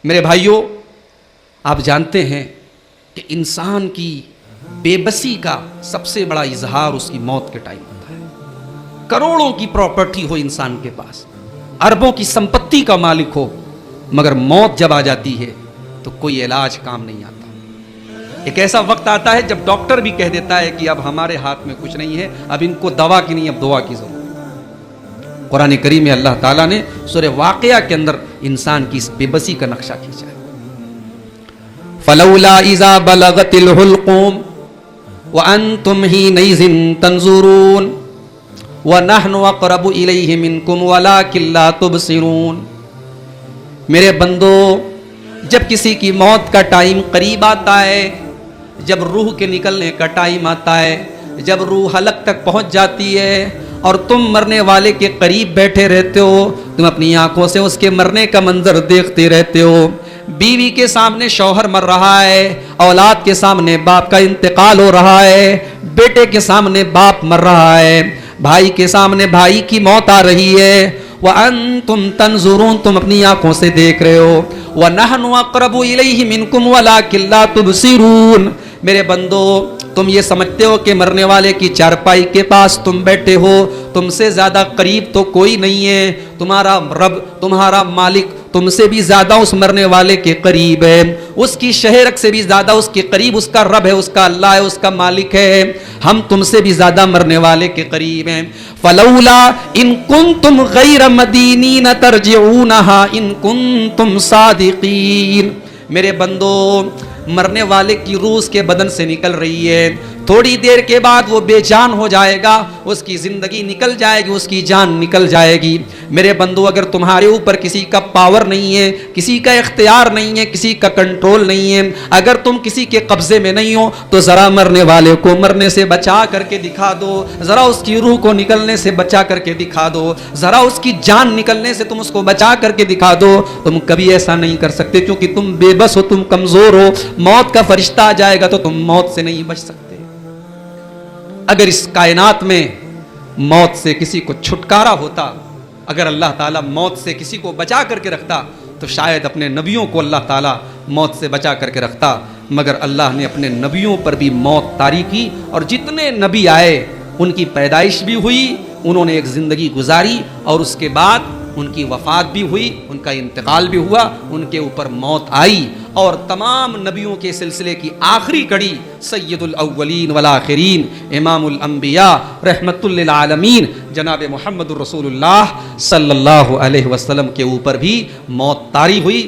میرے بھائیوں، آپ جانتے ہیں کہ انسان کی بے بسی کا سب سے بڑا اظہار اس کی موت کے ٹائم ہوتا ہے۔ کروڑوں کی پراپرٹی ہو انسان کے پاس، اربوں کی سمپتی کا مالک ہو، مگر موت جب آ جاتی ہے تو کوئی علاج کام نہیں آتا۔ ایک ایسا وقت آتا ہے جب ڈاکٹر بھی کہہ دیتا ہے کہ اب ہمارے ہاتھ میں کچھ نہیں ہے، اب ان کو دوا کی نہیں، اب دعا کی ضرورت ہے۔ قرآن کریم میں اللہ تعالیٰ نے سورہ واقعہ کے اندر انسان کی اس بے بسی کا نقشہ کھینچا ہے۔ فَلَوْلَا إِذَا بَلَغَتِ الْحُلْقُومَ وَأَنْتُمْ حِينَئِذٍ تَنْظُرُونَ وَنَحْنُ أَقْرَبُ إِلَيْهِ مِنْكُمْ وَلَكِنْ لَا تُبْصِرُونَ۔ میرے بندو، جب کسی کی موت کا ٹائم قریب آتا ہے، جب روح کے نکلنے کا ٹائم آتا ہے، جب روح حلق تک پہنچ جاتی ہے اور تم مرنے والے کے قریب بیٹھے رہتے ہو، تم اپنی آنکھوں سے اس کے مرنے کا منظر دیکھتے رہتے ہو۔ بیوی کے سامنے شوہر مر رہا ہے، اولاد کے سامنے باپ کا انتقال ہو رہا ہے، بیٹے کے سامنے باپ مر رہا ہے، بھائی کے سامنے بھائی کی موت آ رہی ہے۔ وَأَنْتُمْ تَنْظُرُونَ، تم اپنی آنکھوں سے دیکھ رہے ہو۔ وَنَحْنُ أَقْرَبُ إِلَيْهِ مِنْكُمْ وَلَكِنْ لَا تُبْصِرُونَ۔ میرے بندو، تم یہ سمجھتے ہو کہ مرنے والے کی چارپائی کے پاس تم بیٹھے ہو، تم سے زیادہ قریب تو کوئی نہیں ہے۔ تمہارا رب، تمہارا مالک تم سے بھی زیادہ اس مرنے والے کے قریب ہے، اس کی شہرک سے بھی زیادہ اس کے قریب اس کا رب ہے، اس کا اللہ ہے، اس کا مالک ہے۔ ہم تم سے بھی زیادہ مرنے والے کے قریب ہیں۔ فلولا ان کنتم غیر مدینین ترجعونها ان کنتم صادقین۔ میرے بندو، مرنے والے کی روح اس کے بدن سے نکل رہی ہے، تھوڑی دیر کے بعد وہ بے جان ہو جائے گا، اس کی زندگی نکل جائے گی، اس کی جان نکل جائے گی۔ میرے بندو، اگر تمہارے اوپر کسی کا پاور نہیں ہے، کسی کا اختیار نہیں ہے، کسی کا کنٹرول نہیں ہے، اگر تم کسی کے قبضے میں نہیں ہو، تو ذرا مرنے والے کو مرنے سے بچا کر کے دکھا دو، ذرا اس کی روح کو نکلنے سے بچا کر کے دکھا دو، ذرا اس کی جان نکلنے سے تم اس کو بچا کر کے دکھا دو۔ تم کبھی ایسا نہیں کر سکتے کیونکہ تم بے بس ہو، تم کمزور ہو۔ موت کا فرشتہ آ جائے گا تو تم موت سے نہیں بچ سکتے۔ اگر اس کائنات میں موت سے کسی کو چھٹکارا ہوتا، اگر اللہ تعالیٰ موت سے کسی کو بچا کر کے رکھتا، تو شاید اپنے نبیوں کو اللہ تعالیٰ موت سے بچا کر کے رکھتا، مگر اللہ نے اپنے نبیوں پر بھی موت طاری کی، اور جتنے نبی آئے ان کی پیدائش بھی ہوئی، انہوں نے ایک زندگی گزاری، اور اس کے بعد ان کی وفات بھی ہوئی، ان کا انتقال بھی ہوا، ان کے اوپر موت آئی۔ اور تمام نبیوں کے سلسلے کی آخری کڑی سید الاولین والآخرین، امام الانبیاء رحمت للعالمین جناب محمد الرسول اللہ صلی اللہ علیہ وسلم کے اوپر بھی موت طاری ہوئی۔